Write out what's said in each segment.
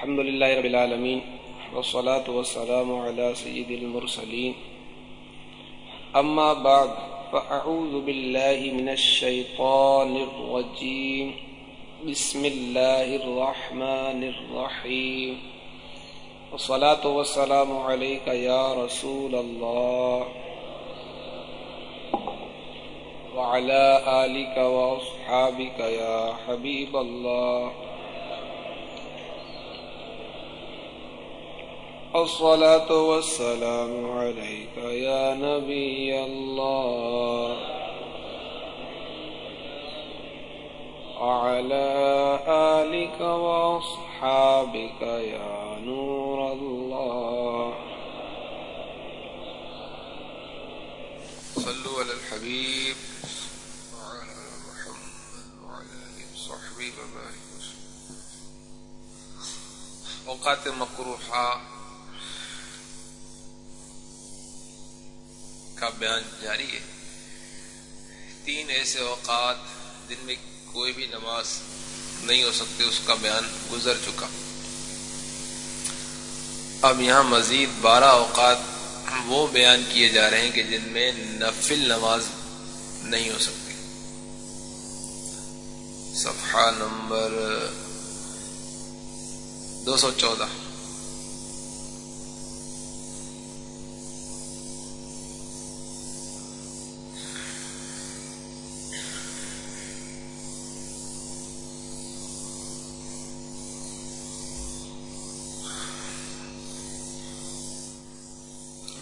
الحمد للہ رب العالمین والصلاة والسلام علی سید المرسلین اما بعد فاعوذ باللہ من الشیطان الرجیم بسم اللہ الرحمن الرحیم والصلاة والسلام علیک یا رسول اللہ وعلى آلك وأصحابك يا حبيب الله الصلاة والسلام عليك يا نبي الله وعلى آلك وأصحابك يا نور الله صلوا على الحبيب اوقات مکروہہ کا بیان جاری ہے۔ 3 ایسے اوقات جن میں کوئی بھی نماز نہیں ہو سکتی، اس کا بیان گزر چکا۔ اب یہاں مزید 12 اوقات وہ بیان کیے جا رہے ہیں کہ جن میں نفل نماز نہیں ہو سکتی۔ صفحہ نمبر 214۔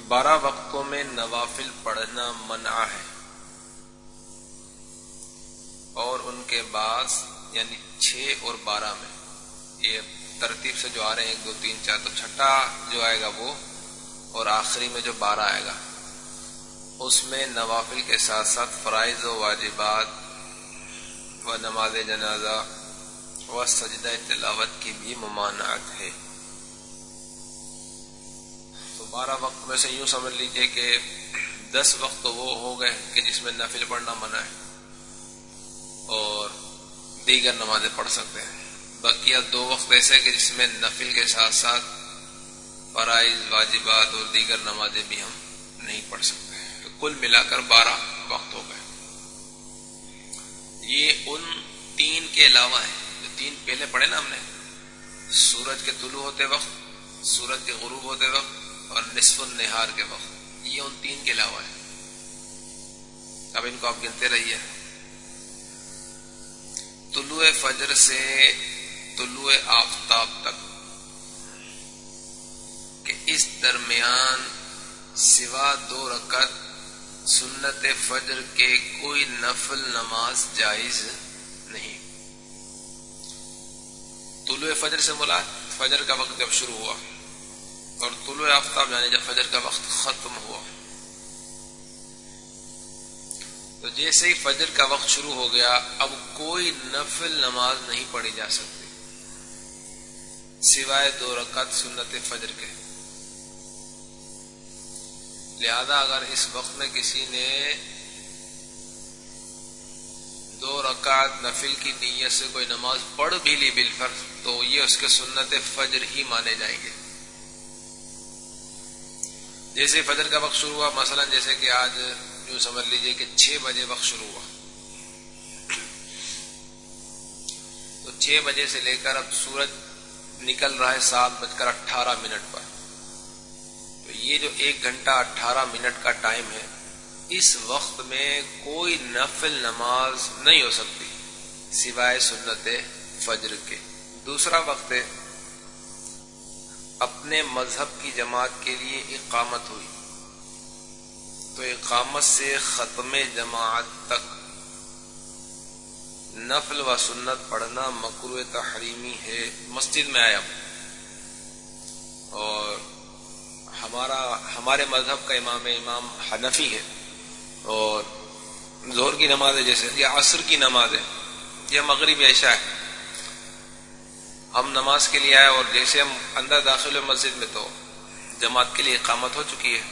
بارہ وقتوں میں نوافل پڑھنا منع ہے، اور ان کے بعد یعنی 6 اور 12 میں یہ ترتیب سے جو آ رہے ہیں 1 2 3 4، تو چھٹا جو آئے گا وہ، اور آخری میں جو 12 آئے گا اس میں نوافل کے ساتھ ساتھ فرائض و واجبات و نماز جنازہ و سجدہ تلاوت کی بھی ممانعت ہے۔ تو 12 وقت میں سے یوں سمجھ لیجئے کہ 10 وقت تو وہ ہو گئے کہ جس میں نفل پڑھنا منع ہے اور دیگر نمازیں پڑھ سکتے ہیں۔ بقیہ 2 وقت ایسے کہ جس میں نفل کے ساتھ ساتھ فرائض واجبات اور دیگر نمازیں بھی ہم نہیں پڑھ سکتے، تو کل ملا کر 12 وقت ہو گئے۔ یہ ان 3 کے علاوہ ہیں جو 3 پہلے پڑھے نا ہم نے، سورج کے طلوع ہوتے وقت، سورج کے غروب ہوتے وقت اور نصف النہار کے وقت، یہ ان 3 کے علاوہ ہے۔ اب ان کو آپ گنتے رہیے۔ طلوع فجر سے طلوع آفتاب تک کہ اس درمیان سوا 2 رکعت سنت فجر کے کوئی نفل نماز جائز نہیں۔ طلوع فجر سے مراد فجر کا وقت جب شروع ہوا، اور طلوع آفتاب یعنی جب فجر کا وقت ختم ہوا۔ تو جیسے ہی فجر کا وقت شروع ہو گیا، اب کوئی نفل نماز نہیں پڑھی جا سکتی سوائے 2 رکعت سنت فجر کے۔ لہذا اگر اس وقت میں کسی نے 2 رکعت نفل کی نیت سے کوئی نماز پڑھ بھی لی بالفرض، تو یہ اس کے سنت فجر ہی مانے جائیں گے۔ جیسے فجر کا وقت شروع ہوا، مثلا جیسے کہ آج یوں سمجھ لیجئے کہ 6 بجے وقت شروع ہوا، تو 6 بجے سے لے کر اب سورج نکل رہا ہے 7:18 پر، تو یہ جو 1 گھنٹہ 18 منٹ کا ٹائم ہے، اس وقت میں کوئی نفل نماز نہیں ہو سکتی سوائے سنت فجر کے۔ دوسرا وقت ہے اپنے مذہب کی جماعت کے لیے اقامت ہوئی، تو اقامت سے ختم جماعت تک نفل و سنت پڑھنا مکروہ تحریمی ہے۔ مسجد میں آیا اور ہمارے مذہب کا امام حنفی ہے، اور ظہر کی نماز ہے جیسے، یا عصر کی نماز ہے، یا مغرب یا عشاء ہے، ہم نماز کے لیے آئے اور جیسے ہم اندر داخل ہوئے مسجد میں تو جماعت کے لیے اقامت ہو چکی ہے۔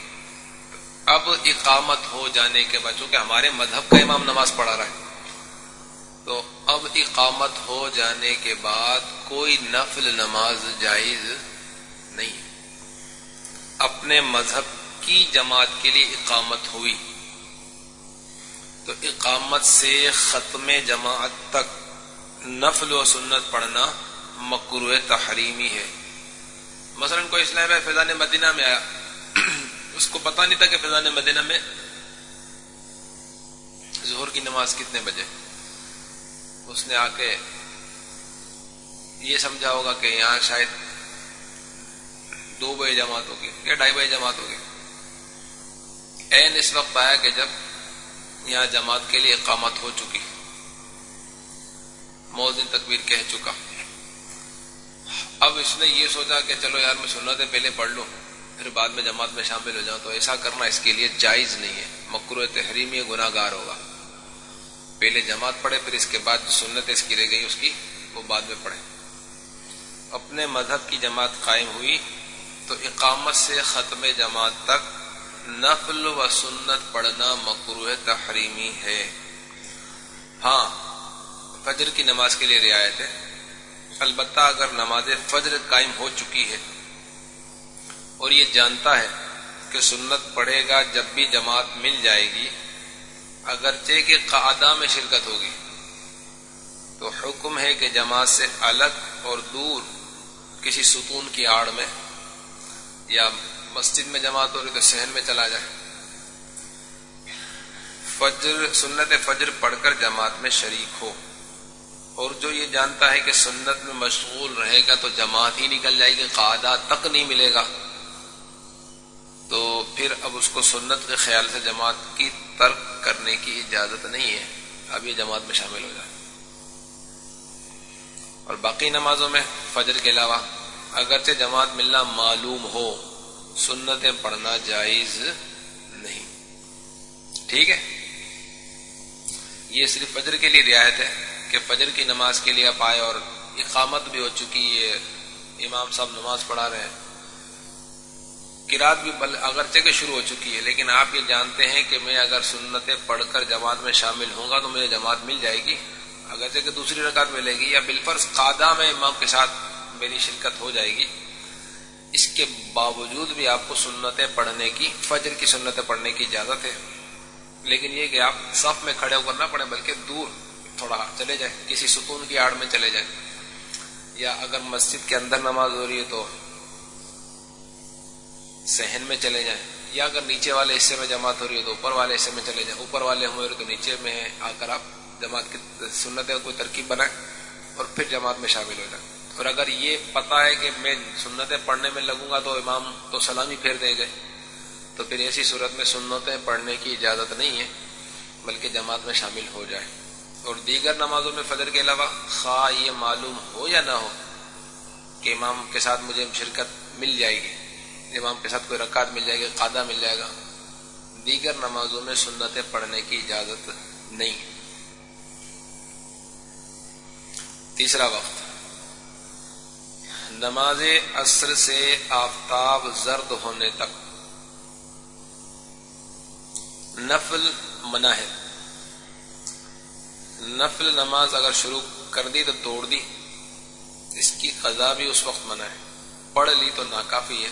اب اقامت ہو جانے کے بعد، چونکہ ہمارے مذہب کا امام نماز پڑھا رہا ہے، تو اب اقامت ہو جانے کے بعد کوئی نفل نماز جائز نہیں ہے. اپنے مذہب کی جماعت کے لیے اقامت ہوئی تو اقامت سے ختم جماعت تک نفل و سنت پڑھنا مکروہ تحریمی ہے. مثلا کوئی اسلام فیضان مدینہ میں آیا، اس کو پتہ نہیں تھا کہ فیضان مدینہ میں ظہر کی نماز کتنے بجے. اس نے آ کے یہ سمجھا ہوگا کہ یہاں شاید 2 بجے جماعت ہوگی یا 2:30 بجے جماعت ہوگی. عین اس وقت آیا کہ جب یہاں جماعت کے لیے اقامت ہو چکی، مؤذن تکبیر کہہ چکا. اب اس نے یہ سوچا کہ چلو یار میں سنتیں پہلے پڑھ لوں پھر بعد میں جماعت میں شامل ہو جاؤں، تو ایسا کرنا اس کے لیے جائز نہیں ہے، مکروہ تحریمی ہے، گناہ گار ہوگا. پہلے جماعت پڑھے پھر اس کے بعد جو سنت اس کی رہ گئی اس کی وہ بعد میں پڑھے. اپنے مذہب کی جماعت قائم ہوئی تو اقامت سے ختم جماعت تک نفل و سنت پڑھنا مکروہ تحریمی ہے. ہاں فجر کی نماز کے لیے رعایت ہے، البتہ اگر نماز فجر قائم ہو چکی ہے اور یہ جانتا ہے کہ سنت پڑھے گا جب بھی جماعت مل جائے گی، اگرچہ کہ قعدہ میں شرکت ہوگی، تو حکم ہے کہ جماعت سے الگ اور دور کسی ستون کی آڑ میں یا مسجد میں جماعت ہو رہی تو صحن میں چلا جائے، سنت فجر پڑھ کر جماعت میں شریک ہو. اور جو یہ جانتا ہے کہ سنت میں مشغول رہے گا تو جماعت ہی نکل جائے گی، قعدہ تک نہیں ملے گا، تو پھر اب اس کو سنت کے خیال سے جماعت کی ترک کرنے کی اجازت نہیں ہے، اب یہ جماعت میں شامل ہو جائے. اور باقی نمازوں میں فجر کے علاوہ اگرچہ جماعت ملنا معلوم ہو، سنتیں پڑھنا جائز نہیں. ٹھیک ہے، یہ صرف فجر کے لیے رعایت ہے کہ فجر کی نماز کے لیے آپ آئے اور اقامت بھی ہو چکی ہے، امام صاحب نماز پڑھا رہے ہیں، قرات بھی اگرچہ کہ شروع ہو چکی ہے، لیکن آپ یہ جانتے ہیں کہ میں اگر سنتیں پڑھ کر جماعت میں شامل ہوں گا تو مجھے جماعت مل جائے گی، اگرچہ کہ دوسری رکعت ملے گی یا بالفرض قعدہ میں امام کے ساتھ میری شرکت ہو جائے گی، اس کے باوجود بھی آپ کو سنتیں پڑھنے کی، فجر کی سنتیں پڑھنے کی اجازت ہے. لیکن یہ کہ آپ صف میں کھڑے ہو کر نہ پڑھیں بلکہ دور تھوڑا چلے جائیں، کسی ستون کی آڑ میں چلے جائیں، یا اگر مسجد کے اندر نماز ہو رہی ہے تو صحن میں چلے جائیں، یا اگر نیچے والے حصے میں جماعت ہو رہی ہے تو اوپر والے حصے میں چلے جائیں، اوپر والے ہو رہے تو نیچے میں آ کر آپ جماعت کی سنتیں کوئی ترکیب بنائیں اور پھر جماعت میں شامل ہو جائیں. اور اگر یہ پتہ ہے کہ میں سنتیں پڑھنے میں لگوں گا تو امام تو سلامی پھیر دے گئے، تو پھر ایسی صورت میں سنتیں پڑھنے کی اجازت نہیں ہے بلکہ جماعت میں شامل ہو جائے. اور دیگر نمازوں میں فجر کے علاوہ خواہ یہ معلوم ہو یا نہ ہو کہ امام کے ساتھ مجھے شرکت مل جائے گی، امام کے ساتھ کوئی رکعت مل جائے گی، قعدہ مل جائے گا، دیگر نمازوں میں سنتیں پڑھنے کی اجازت نہیں. تیسرا وقت نماز عصر سے آفتاب زرد ہونے تک نفل منع ہے. نفل نماز اگر شروع کر دی تو توڑ دی، اس کی قضا بھی اس وقت منع ہے. پڑھ لی تو ناکافی ہے،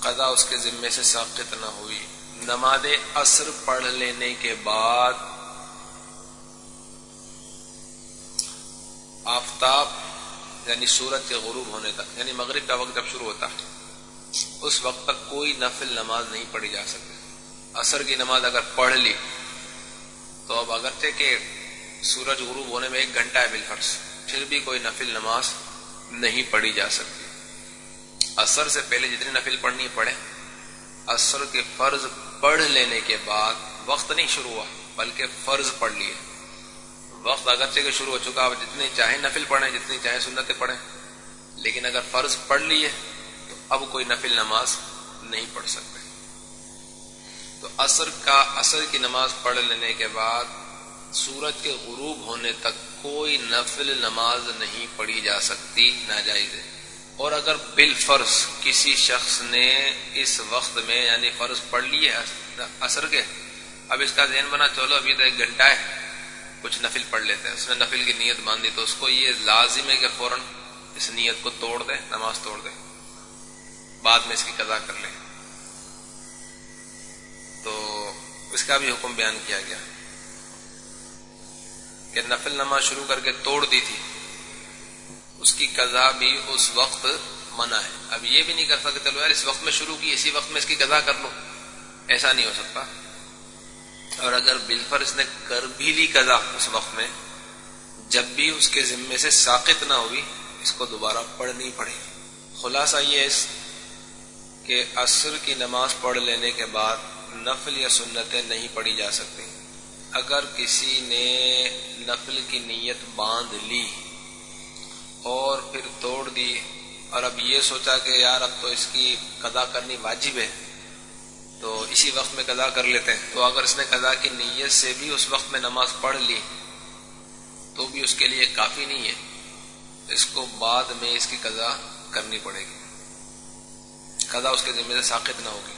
قضا اس کے ذمے سے ساقط نہ ہوئی. نماز عصر پڑھ لینے کے بعد آفتاب یعنی سورج کے غروب ہونے تک، یعنی مغرب کا وقت جب شروع ہوتا ہے اس وقت تک کوئی نفل نماز نہیں پڑھی جا سکتی. عصر کی نماز اگر پڑھ لی تو اب اگرچہ کہ سورج غروب ہونے میں 1 گھنٹہ ہے بالفرض، پھر بھی کوئی نفل نماز نہیں پڑھی جا سکتی. عصر سے پہلے جتنی نفل پڑھنی پڑھے، عصر کے فرض پڑھ لینے کے بعد وقت نہیں شروع ہوا بلکہ فرض پڑھ لیے. وقت اگرچہ کہ شروع ہو چکا، اب جتنے چاہیں نفل پڑھیں، جتنی چاہیں سنتیں پڑھیں، لیکن اگر فرض پڑھ لیے تو اب کوئی نفل نماز نہیں پڑھ سکتے. تو عصر کی نماز پڑھ لینے کے بعد سورج کے غروب ہونے تک کوئی نفل نماز نہیں پڑھی جا سکتی، ناجائز ہے. اور اگر بالفرض کسی شخص نے اس وقت میں یعنی فرض پڑھ لیے عصر کے، اب اس کا ذہن بنا چلو ابھی تو 1 گھنٹہ ہے کچھ نفل پڑھ لیتے ہیں، اس نے نفل کی نیت باندھی تو اس کو یہ لازم ہے کہ فوراً اس نیت کو توڑ دے، نماز توڑ دے، بعد میں اس کی قضا کر لے. تو اس کا بھی حکم بیان کیا گیا کہ نفل نماز شروع کر کے توڑ دی تھی، اس کی قضا بھی اس وقت منع ہے. اب یہ بھی نہیں کر سکتے چلو یار اس وقت میں شروع کی، اسی وقت میں اس کی قضا کر لو، ایسا نہیں ہو سکتا. اور اگر بالفرض اس نے کر بھی لی قضا اس وقت میں، جب بھی اس کے ذمے سے ساقط نہ ہوئی، اس کو دوبارہ پڑھنی پڑے. خلاصہ یہ ہے کہ عصر کی نماز پڑھ لینے کے بعد نفل یا سنتیں نہیں پڑھی جا سکتی. اگر کسی نے نفل کی نیت باندھ لی اور پھر توڑ دی اور اب یہ سوچا کہ یار اب تو اس کی قضا کرنی واجب ہے تو اسی وقت میں قضا کر لیتے ہیں، تو اگر اس نے قضا کی نیت سے بھی اس وقت میں نماز پڑھ لی تو بھی اس کے لیے کافی نہیں ہے، اس کو بعد میں اس کی قضا کرنی پڑے گی، قضا اس کے ذمہ سے ساقط نہ ہوگی.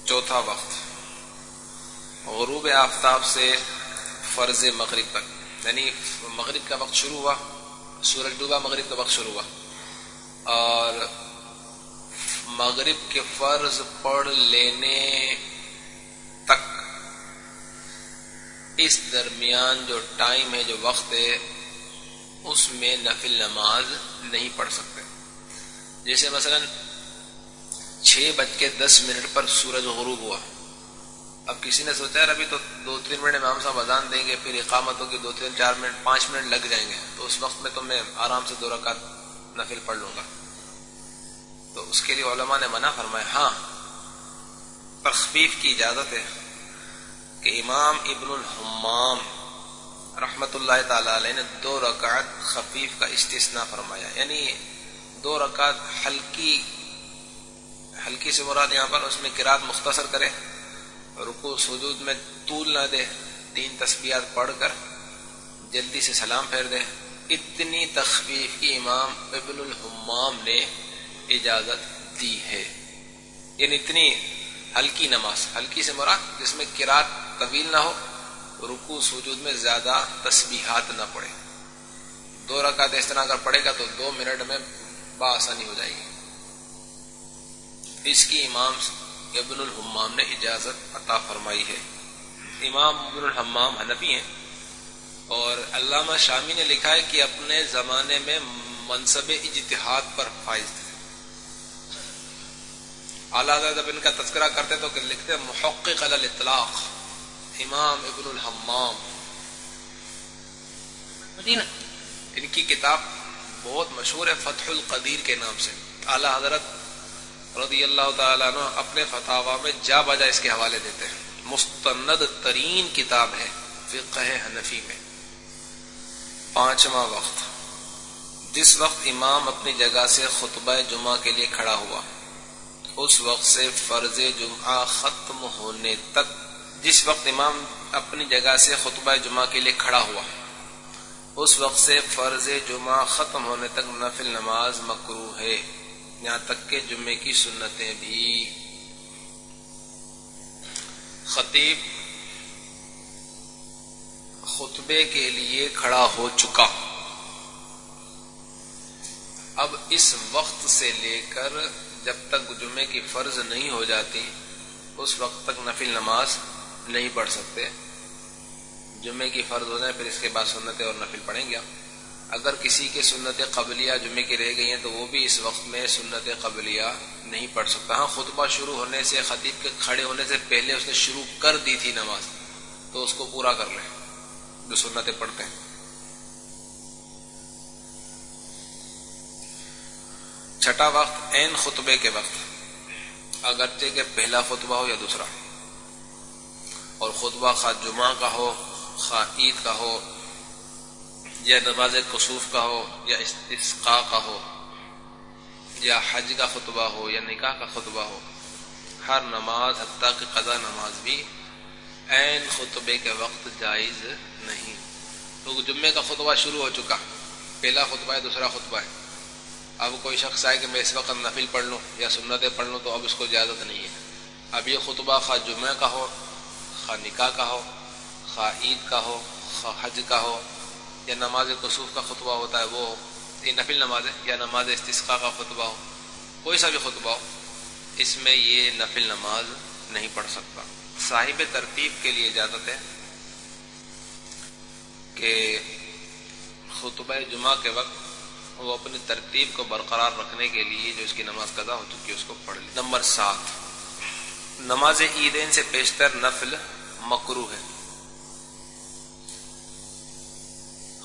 چوتھا وقت غروب آفتاب سے فرض مغرب تک، یعنی مغرب کا وقت شروع ہوا، سورج ڈوبا، مغرب کا وقت شروع ہوا، اور مغرب کے فرض پڑھ لینے تک اس درمیان جو ٹائم ہے، جو وقت ہے، اس میں نفل نماز نہیں پڑھ سکتے. جیسے مثلا 6:10 پر سورج غروب ہوا، اب کسی نے سوچا یار ابھی تو 2-3 منٹ امام صاحب اذان دیں گے، پھر اقامت ہوگی 2-3-4 منٹ 5 منٹ لگ جائیں گے، تو اس وقت میں تو میں آرام سے 2 رکعت نفل پڑھ لوں گا. تو اس کے لیے علماء نے منع فرمایا. ہاں تخفیف کی اجازت ہے کہ امام ابن الحمام رحمت اللہ تعالی علیہ نے 2 رکعت خفیف کا استثناء فرمایا، یعنی 2 رکعت ہلکی سے مراد یہاں پر اس میں قرات مختصر کرے، رکوع سجود میں طول نہ دے، 3 تسبیحات پڑھ کر جلدی سے سلام پھیر دے. اتنی تخفیف کی امام ابن الحمام نے اجازت دی ہے، یعنی اتنی ہلکی نماز، ہلکی سے مراد جس میں قرات طویل نہ ہو، رکوع سجود میں زیادہ تسبیحات نہ پڑے. 2 رکعت اس طرح اگر پڑھے گا تو 2 منٹ میں بآسانی ہو جائے گی. اس کی امام ابن الحمام نے اجازت عطا فرمائی ہے. امام ابن الحمام حنفی ہیں، اور علامہ شامی نے لکھا ہے کہ اپنے زمانے میں منصب اجتہاد پر فائز تھے. اعلیٰ حضرت جب ان کا تذکرہ کرتے تو لکھتے محقق علی الاطلاق امام ابن الحمام. ان کی کتاب بہت مشہور ہے فتح القدیر کے نام سے. اعلیٰ حضرت رضی اللہ تعالیٰ عنہ اپنے فتاوی میں جا بجا اس کے حوالے دیتے ہیں. مستند ترین کتاب ہے فقہ حنفی میں. 5واں وقت، جس وقت امام اپنی جگہ سے خطبہ جمعہ کے لیے کھڑا ہوا اس وقت سے فرض جمعہ ختم ہونے تک، جس وقت امام اپنی جگہ سے خطبہ جمعہ کے لیے کھڑا ہوا اس وقت سے فرض جمعہ ختم ہونے تک نفل نماز مکروہ ہے، یہاں تک کہ جمعے کی سنتیں بھی. خطیب خطبے کے لیے کھڑا ہو چکا، اب اس وقت سے لے کر جب تک جمعے کی فرض نہیں ہو جاتی اس وقت تک نفل نماز نہیں پڑھ سکتے. جمعے کی فرض ہو جائے پھر اس کے بعد سنتیں اور نفل پڑھیں گے. اگر کسی کے سنت قبلیہ جمعے کی رہ گئی ہیں تو وہ بھی اس وقت میں سنت قبلیہ نہیں پڑھ سکتا. ہاں خطبہ شروع ہونے سے، خطیب کے کھڑے ہونے سے پہلے اس نے شروع کر دی تھی نماز تو اس کو پورا کر لیں جو سنتیں پڑھتے ہیں. چھٹا وقت عین خطبے کے وقت، اگرچہ کہ پہلا خطبہ ہو یا دوسرا، اور خطبہ خواہ جمعہ کا ہو، خواہ عید کا ہو، یا نماز کسوف کا ہو، یا استسقاء کا ہو، یا حج کا خطبہ ہو، یا نکاح کا خطبہ ہو، ہر نماز حتیٰ کہ قضا نماز بھی عین خطبے کے وقت جائز نہیں. تو جمعے کا خطبہ شروع ہو چکا، پہلا خطبہ ہے، دوسرا خطبہ ہے، اب کوئی شخص آئے کہ میں اس وقت نفل پڑھ لوں یا سنتیں پڑھ لوں تو اب اس کو اجازت نہیں ہے. اب یہ خطبہ خواہ جمعہ کا ہو، خواہ نکاح کا ہو، خواہ عید کا ہو، خواہ حج کا ہو، یا نماز کسوف کا خطبہ ہوتا ہے وہ یہ نفل نماز ہے، یا نماز استسقاء کا خطبہ ہو، کوئی سا بھی خطبہ ہو، اس میں یہ نفل نماز نہیں پڑھ سکتا۔ صاحب ترتیب کے لیے اجازت ہے کہ خطبہ جمعہ کے وقت وہ اپنی ترتیب کو برقرار رکھنے کے لیے جو اس کی نماز قضا ہو چکی ہے اس کو پڑھ لے۔ نمبر 7، نماز عیدین سے پیشتر نفل مکروہ ہے،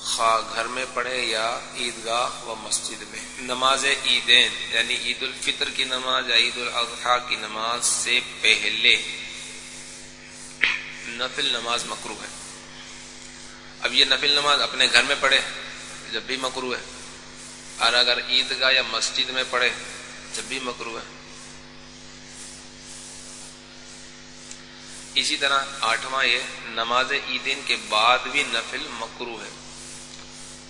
خواہ گھر میں پڑھے یا عیدگاہ و مسجد میں۔ نماز عیدین یعنی عید الفطر کی نماز یا عید الاضحیٰ کی نماز سے پہلے نفل نماز مکروہ ہے۔ اب یہ نفل نماز اپنے گھر میں پڑھے جب بھی مکروہ ہے، اور اگر عیدگاہ یا مسجد میں پڑھے جب بھی مکروہ ہے۔ اسی طرح 8واں یہ نماز عیدین کے بعد بھی نفل مکروہ ہے،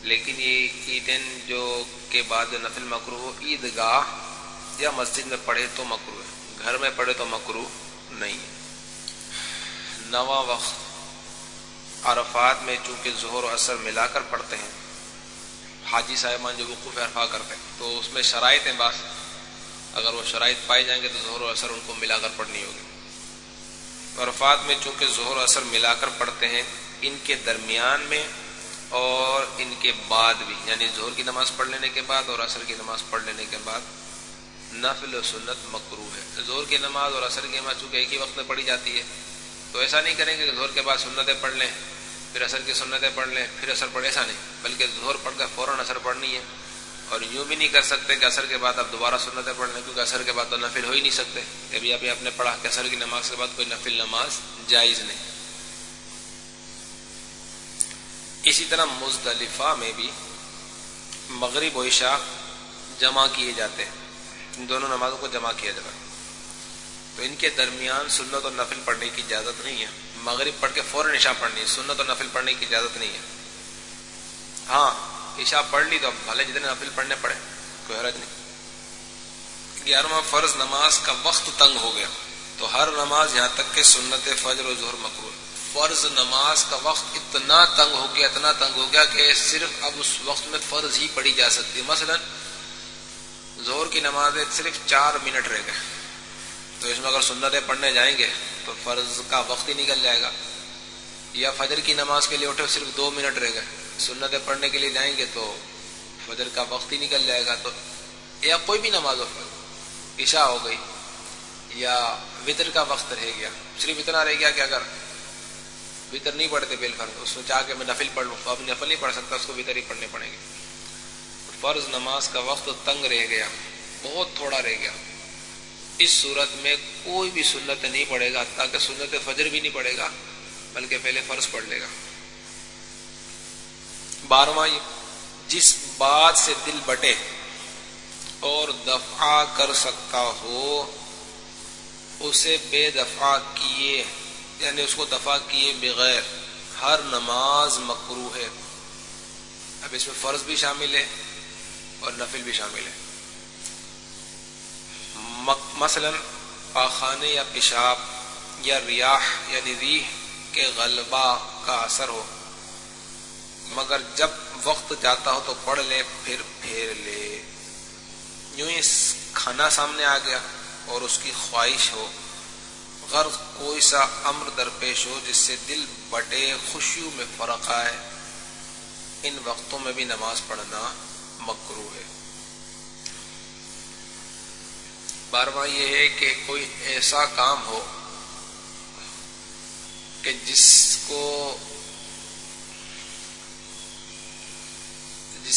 لیکن یہ عیدین جو کے بعد جو نفل مکروہ ہو عیدگاہ یا مسجد میں پڑھے تو مکروہ ہے، گھر میں پڑھے تو مکروہ نہیں ہے۔ 9واں وقت عرفات میں چونکہ ظہر و عصر ملا کر پڑھتے ہیں، حاجی صاحبان جو وقوف عرفہ کرتے ہیں تو اس میں شرائط ہیں بعض، اگر وہ شرائط پائے جائیں گے تو ظہر و عصر ان کو ملا کر پڑھنی ہوگی۔ عرفات میں چونکہ ظہر و عصر ملا کر پڑھتے ہیں، ان کے درمیان میں اور ان کے بعد بھی، یعنی ظہر کی نماز پڑھ لینے کے بعد اور عصر کی نماز پڑھ لینے کے بعد نفل و سنت مکروہ ہے۔ ظہر کی نماز اور عصر کی نماز چونکہ ایک ہی وقت میں پڑھی جاتی ہے تو ایسا نہیں کریں گے کہ ظہر کے بعد سنتیں پڑھ لیں پھر عصر کی سنتیں پڑھ لیں پھر عصر پڑھ، ایسا نہیں، بلکہ ظہر پڑھ کر فوراً عصر پڑھنی ہے۔ اور یوں بھی نہیں کر سکتے کہ عصر کے بعد اب دوبارہ سنتیں پڑھ لیں، کیونکہ عصر کے بعد تو نفل ہو ہی نہیں سکتے۔ ابھی آپ نے پڑھا کہ عصر کی نماز کے بعد کوئی نفل نماز جائز نہیں۔ اسی طرح مزدلفہ میں بھی مغرب و عشاء جمع کیے جاتے ہیں، ان دونوں نمازوں کو جمع کیا جاتا ہے، تو ان کے درمیان سنت اور نفل پڑھنے کی اجازت نہیں ہے۔ مغرب پڑھ کے فوراً عشاء پڑھنی ہے، سنت اور نفل پڑھنے کی اجازت نہیں ہے۔ ہاں عشاء پڑھ لی تو اب بھلے جتنے نفل پڑھنے پڑے، کوئی حرج نہیں۔ 11واں فرض نماز کا وقت تنگ ہو گیا تو ہر نماز یہاں تک کہ سنت فجر و ظہر مکروہ۔ فرض نماز کا وقت اتنا تنگ ہو گیا کہ صرف اب اس وقت میں فرض ہی پڑھی جا سکتی ہے۔ مثلا ظہر کی نماز صرف 4 منٹ رہ گئے تو اس میں اگر سنتیں پڑھنے جائیں گے تو فرض کا وقت ہی نکل جائے گا، یا فجر کی نماز کے لیے اٹھے صرف 2 منٹ رہ گئے، سنتیں پڑھنے کے لیے جائیں گے تو فجر کا وقت ہی نکل جائے گا۔ تو یا کوئی بھی نماز ہو، عشاء ہو گئی یا وتر کا وقت رہ گیا، صرف اتنا رہ گیا کہ اگر وتر نہیں پڑھتے بالفرض اس میں چاہ کے میں نفل پڑھ لوں، اب نفل نہیں پڑھ سکتا، اس کو وتر ہی پڑھنے پڑیں گے۔ فرض نماز کا وقت تنگ رہ گیا، بہت تھوڑا رہ گیا، اس صورت میں کوئی بھی سنت نہیں پڑھے گا، حتیٰ کہ سنت فجر بھی نہیں پڑھے گا بلکہ پہلے فرض پڑھ لے گا۔ 12واں جس بات سے دل بٹے اور دفع کر سکتا ہو اسے بے دفع کیے، یعنی اس کو دفع کیے بغیر ہر نماز مکروہ ہے۔ اب اس میں فرض بھی شامل ہے اور نفل بھی شامل ہے۔ مثلا پاخانے یا پیشاب یا ریاح یعنی ریح کے غلبہ کا اثر ہو، مگر جب وقت جاتا ہو تو پڑھ لے پھر پھیر لے۔ یوں ہی کھانا سامنے آ گیا اور اس کی خواہش ہو، غرض کوئی سا امر درپیش ہو جس سے دل بٹے، خوشیوں میں فرق آئے، ان وقتوں میں بھی نماز پڑھنا مکروہ ہے۔ 12واں یہ ہے کہ کوئی ایسا کام ہو کہ جس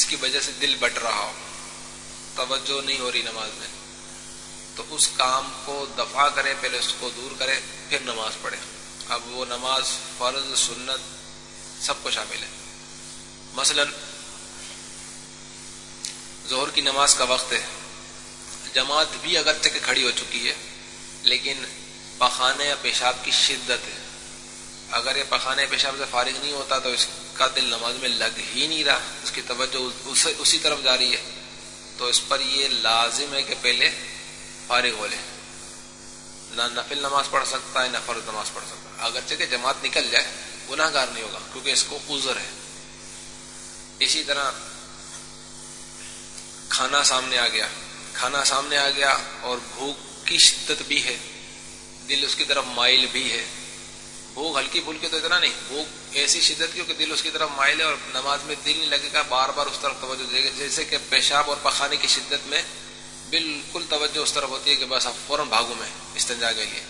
کی وجہ سے دل بٹ رہا ہو، توجہ نہیں ہو رہی نماز میں، تو اس کام کو دفع کرے، پہلے اس کو دور کرے پھر نماز پڑھے۔ اب وہ نماز فرض سنت سب کو شامل ہے۔ مثلا ظہر کی نماز کا وقت ہے، جماعت بھی اگرچہ کہ کھڑی ہو چکی ہے لیکن پخانے یا پیشاب کی شدت ہے، اگر یہ پخانے یا پیشاب سے فارغ نہیں ہوتا تو اس کا دل نماز میں لگ ہی نہیں رہا، اس کی توجہ اسی طرف جا رہی ہے، تو اس پر یہ لازم ہے کہ پہلے فارغ ہو لے، نہ نفل نماز پڑھ سکتا ہے نہ فرض نماز پڑھ سکتا ہے، اگرچہ کہ جماعت نکل جائے گناہ گار نہیں ہوگا کیونکہ اس کو عذر ہے. اسی طرح کھانا سامنے آ گیا اور بھوک کی شدت بھی ہے، دل اس کی طرف مائل بھی ہے. بھوک ہلکی پھلکی تو اتنا نہیں، بھوک ایسی شدت کی کہ دل اس کی طرف مائل ہے اور نماز میں دل نہیں لگے گا، بار بار اس طرف توجہ دے گا. جیسے کہ پیشاب اور پخانے کی شدت میں بالکل توجہ اس طرف ہوتی ہے کہ بس اب فوراً بھاگوں میں استنجا کے لیے.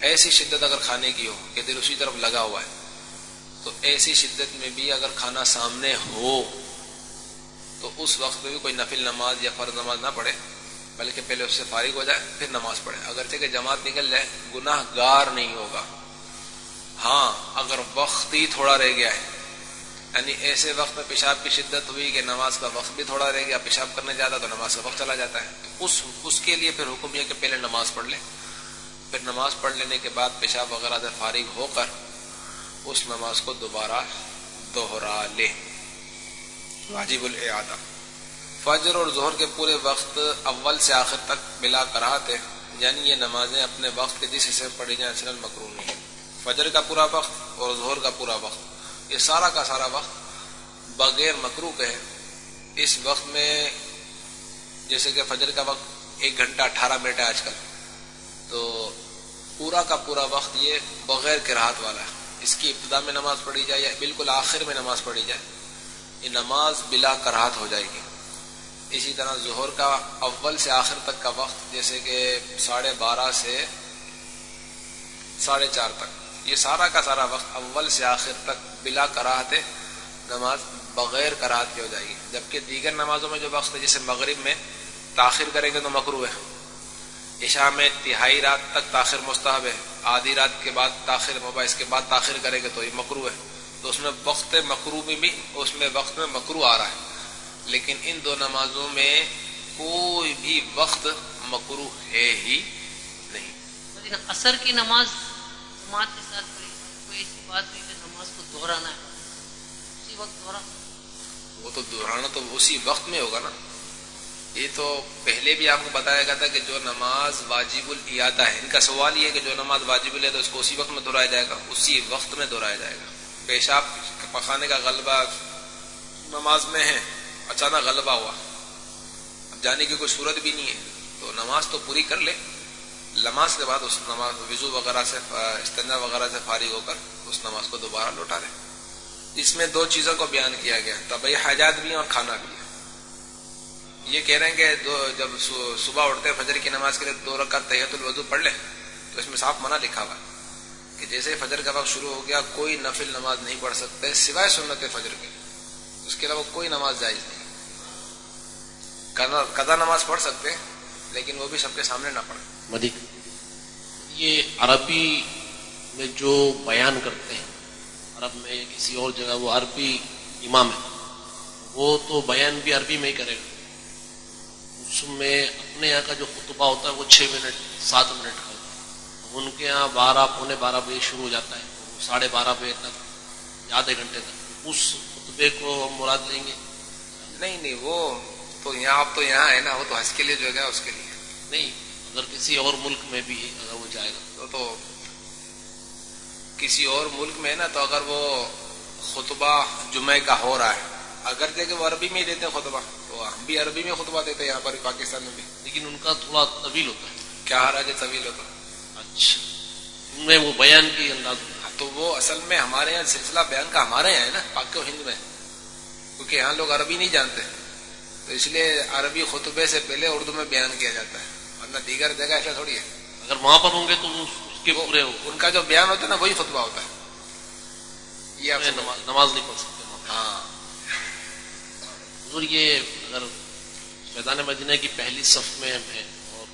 ایسی شدت اگر کھانے کی ہو کہ دل اسی طرف لگا ہوا ہے، تو ایسی شدت میں بھی اگر کھانا سامنے ہو تو اس وقت میں بھی کوئی نفل نماز یا فرض نماز نہ پڑھے، بلکہ پہلے اس سے فارغ ہو جائے پھر نماز پڑھے. اگرچہ کہ جماعت نکل جائے گناہ گار نہیں ہوگا. ہاں اگر وقت ہی تھوڑا رہ گیا ہے، یعنی ایسے وقت میں پیشاب کی شدت ہوئی کہ نماز کا وقت بھی تھوڑا رہ گیا، پیشاب کرنے جاتا تو نماز کا وقت چلا جاتا ہے، تو اس کے لیے پھر حکم یہ کہ پہلے نماز پڑھ لے، پھر نماز پڑھ لینے کے بعد پیشاب وغیرہ سے فارغ ہو کر اس نماز کو دوبارہ دوہرا لے. واجب الاعادہ. فجر اور ظہر کے پورے وقت اول سے آخر تک بلا کراہت ہے، یعنی یہ نمازیں اپنے وقت کے جس حصے پڑھی جائیں اصلاً مکروہ نہیں ہے. فجر کا پورا وقت اور ظہر کا پورا وقت، یہ سارا کا سارا وقت بغیر مکروہ کے ہے. اس وقت میں جیسے کہ فجر کا وقت 1 گھنٹہ 18 منٹ ہے آج کل، تو پورا کا پورا وقت یہ بغیر کراہت والا ہے. اس کی ابتدا میں نماز پڑھی جائے یا بالکل آخر میں نماز پڑھی جائے، یہ نماز بلا کراہت ہو جائے گی. اسی طرح ظہر کا اول سے آخر تک کا وقت جیسے کہ 12:30 سے 4:30 تک، یہ سارا کا سارا وقت اول سے آخر تک بلا کراہت ہے، نماز بغیر کراہت کی ہو جائے گی. جبکہ دیگر نمازوں میں جو وقت ہے جیسے مغرب میں تاخیر کریں گے تو مکروہ ہے، عشاء میں تہائی رات تک تاخیر مستحب ہے، آدھی رات کے بعد تاخیر اس کے بعد تاخیر کریں گے تو یہ مکروہ ہے. تو اس میں وقت مکروہ بھی اس میں وقت میں مکروہ آ رہا ہے. لیکن ان دو نمازوں میں کوئی بھی وقت مکروہ ہے ہی نہیں. لیکن عصر کی نماز جماعت کے ساتھ پڑھی، کوئی ایسی بات نہیں کہ نماز کو دہرانا ہے، اسی وقت دہرانا. وہ تو دہرانا تو اسی وقت میں ہوگا نا. یہ تو پہلے بھی آپ کو بتایا گیا تھا کہ جو نماز واجب الاعادہ ہے، ان کا سوال یہ ہے کہ جو نماز واجب الاعادہ اس کو اسی وقت میں دہرایا جائے گا، اسی وقت میں دہرایا جائے گا. پیشاب پخانے کا غلبہ نماز میں ہے، اچانک غلبہ ہوا، اب جانے کی کوئی صورت بھی نہیں ہے، تو نماز تو پوری کر لے. نماز کے بعد اس نماز وضو وغیرہ سے استنجا وغیرہ سے فارغ ہو کر اس نماز کو دوبارہ لوٹا لے. اس میں 2 چیزوں کو بیان کیا گیا، طبعی حاجات بھی ہیں اور کھانا بھی ہے. یہ کہہ رہے ہیں کہ جب صبح اٹھتے ہیں فجر کی نماز کے لیے 2 رکعت تحیۃ الوضو پڑھ لے، تو اس میں صاف منع لکھا ہوا ہے کہ جیسے فجر کا وقت شروع ہو گیا کوئی نفل نماز نہیں پڑھ سکتے سوائے سنت فجر کے، اس کے علاوہ کوئی نماز جائز نہیں. قضا نماز پڑھ سکتے ہیں لیکن وہ بھی سب کے سامنے نہ پڑھیں. مدی یہ عربی میں جو بیان کرتے ہیں، عرب میں کسی اور جگہ وہ عربی امام ہے، وہ تو بیان بھی عربی میں ہی کرے گا. اس میں اپنے یہاں کا جو خطبہ ہوتا ہے وہ 6 منٹ 7 منٹ کا ہوتا ہے، ان کے یہاں 12 پونے 12 بجے شروع ہو جاتا ہے، 12:30 بجے تک یا آدھے گھنٹے تک. اس خطبے کو ہم مراد لیں گے؟ نہیں وہ تو یہاں آپ تو یہاں ہے نا، وہ تو حج کے لیے جو ہے اس کے لیے نہیں. اگر کسی اور ملک میں بھی اگر وہ جائے گا تو کسی اور ملک میں ہے نا، تو اگر وہ خطبہ جمعہ کا ہو رہا ہے، اگر دیکھیں وہ عربی میں ہی دیتے ہیں خطبہ، تو ہم بھی عربی میں خطبہ دیتے ہیں یہاں پر پاکستان میں بھی. لیکن ان کا تھوڑا طویل ہوتا ہے. کیا حرج ہے طویل ہوتا؟ اچھا، ان میں وہ بیان کی انداز تو وہ اصل میں ہمارے یہاں سلسلہ بیان کا ہمارے یہاں ہے نا، پاک و ہند میں، کیونکہ یہاں لوگ عربی نہیں جانتے، تو اس لیے عربی خطبے سے پہلے اردو میں بیان کیا جاتا ہے، ورنہ دیگر جگہ ایسا تھوڑی ہے. اگر وہاں پر ہوں گے تو اس کے پورے ان کا جو بیان ہوتا ہے نا وہی خطبہ ہوتا ہے. یہ آپ نماز نہیں پڑھ سکتے. ہاں حضور یہ اگر میدان مدینہ کی پہلی صف میں ہے اور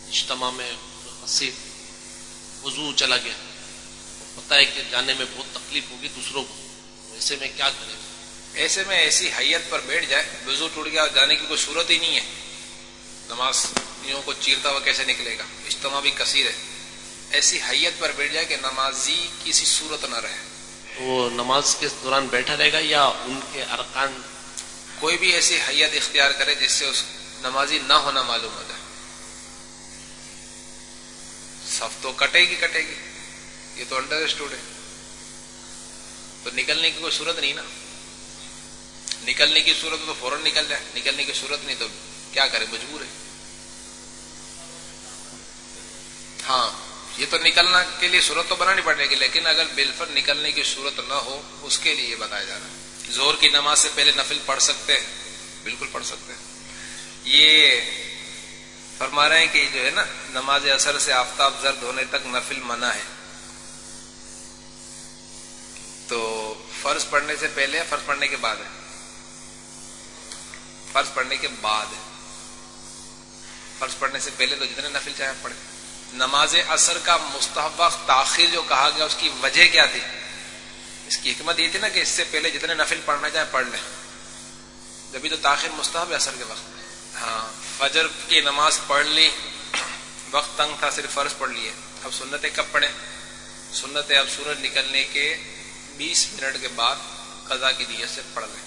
اجتماع میں خاصی وضو چلا گیا، پتہ ہے کہ جانے میں بہت تکلیف ہوگی دوسروں کو، ایسے میں کیا کریں؟ ایسے میں ایسی حیت پر بیٹھ جائے، وضو ٹوٹ گیا اور جانے کی کوئی صورت ہی نہیں ہے، نماز یوں کو چیرتا ہوا کیسے نکلے گا، اجتماع بھی کثیر ہے، ایسی حیت پر بیٹھ جائے کہ نمازی کسی صورت نہ رہے. وہ نماز کے دوران بیٹھا رہے گا یا ان کے ارکان؟ کوئی بھی ایسی حیت اختیار کرے جس سے اس نمازی نہ ہونا معلوم ہو جائے. صف تو کٹے گی، یہ تو انڈر اسٹوڈ ہے. تو نکلنے کی کوئی صورت نہیں نا. نکلنے کی صورت تو فوراً نکل جائے, نکلنے کی صورت نہیں تو کیا کرے, مجبور ہے. ہاں یہ تو نکلنا کے لیے صورت تو بنانی پڑے گی, لیکن اگر بالفعل نکلنے کی صورت نہ ہو اس کے لیے یہ بتایا جا رہا ہے. زہر کی نماز سے پہلے نفل پڑھ سکتے ہیں, بالکل پڑھ سکتے ہیں. یہ فرما رہے ہیں کہ جو ہے نا نماز عصر سے آفتاب زرد ہونے تک نفل منع ہے. تو فرض پڑھنے سے پہلے, فرض پڑھنے کے بعد ہے, فرض پڑھنے کے بعد ہے. فرض پڑھنے سے پہلے تو جتنے نفل چاہے پڑھے. نماز عصر کا مستحب وقت تاخیر جو کہا گیا اس کی وجہ کیا تھی؟ اس کی حکمت یہ تھی نا کہ اس سے پہلے جتنے نفل پڑھنا چاہے پڑھ لیں, جبھی تو تاخیر مستحب ہے عصر کے وقت. ہاں فجر کی نماز پڑھ لی, وقت تنگ تھا, صرف فرض پڑھ لیے. اب سنتیں کب پڑھیں؟ سنتیں اب سورج نکلنے کے 20 منٹ کے بعد قضا کی نیت سے پڑھ لیں.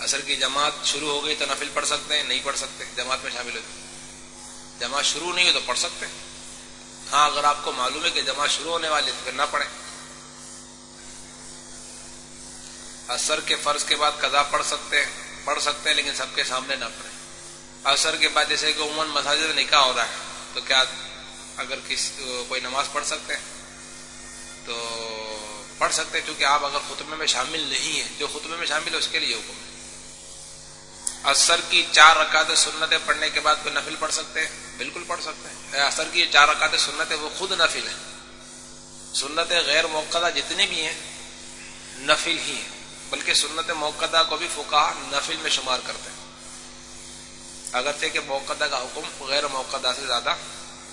عصر کی جماعت شروع ہو گئی تو نفل پڑھ سکتے ہیں, نہیں پڑھ سکتے, جماعت میں شامل ہو. جماعت شروع نہیں ہوئی تو پڑھ سکتے. ہاں اگر آپ کو معلوم ہے کہ جماعت شروع ہونے والی تو پھر نہ پڑھیں. عصر کے فرض کے بعد قضا پڑھ سکتے ہیں لیکن سب کے سامنے نہ پڑھیں. عصر کے بعد جیسے کہ عموماً مساجد میں نکاح ہو رہا ہے تو کیا اگر کوئی نماز پڑھ سکتے ہیں تو پڑھ سکتے ہیں, چونکہ آپ اگر خطبے میں شامل نہیں ہیں, جو خطبے میں شامل ہے اس کے لیے حکم ہے. عصر کی 4 رکعتیں سنتیں پڑھنے کے بعد کوئی نفل پڑھ سکتے ہیں, بالکل پڑھ سکتے ہیں. عصر کی 4 رکعتیں سنتیں وہ خود نفل ہیں. سنتیں غیر موقدہ جتنی بھی ہیں نفل ہی ہیں, بلکہ سنت موقدہ کو بھی فقہا نفل میں شمار کرتے ہیں, اگرچہ کہ موقدہ کا حکم غیر موقدہ سے زیادہ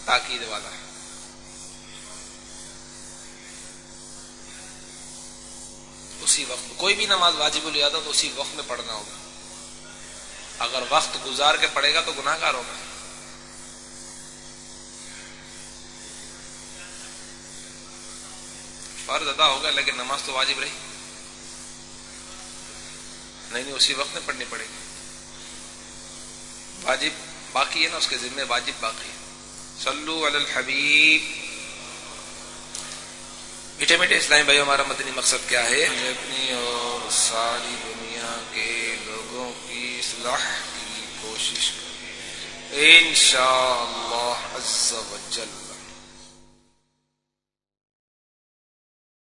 تاکید والا ہے. اسی وقت کوئی بھی نماز واجب الادا تو اسی وقت میں پڑھنا ہوگا. اگر وقت گزار کے پڑھے گا تو گناہ گار ہوگا. فرض ادا ہوگا لیکن نماز تو واجب رہی نہیں, اسی وقت میں پڑھنی پڑے گی. واجب باقی ہے نا, اس کے ذمہ واجب باقی ہے. صلو علی الحبیب. میٹھے میٹھے اسلامی بھائیو, ہمارا مدنی مقصد کیا ہے؟ اپنی اور ساری دنیا کے لوگوں کی اصلاح کی کوشش کریں انشاءاللہ عز و جل.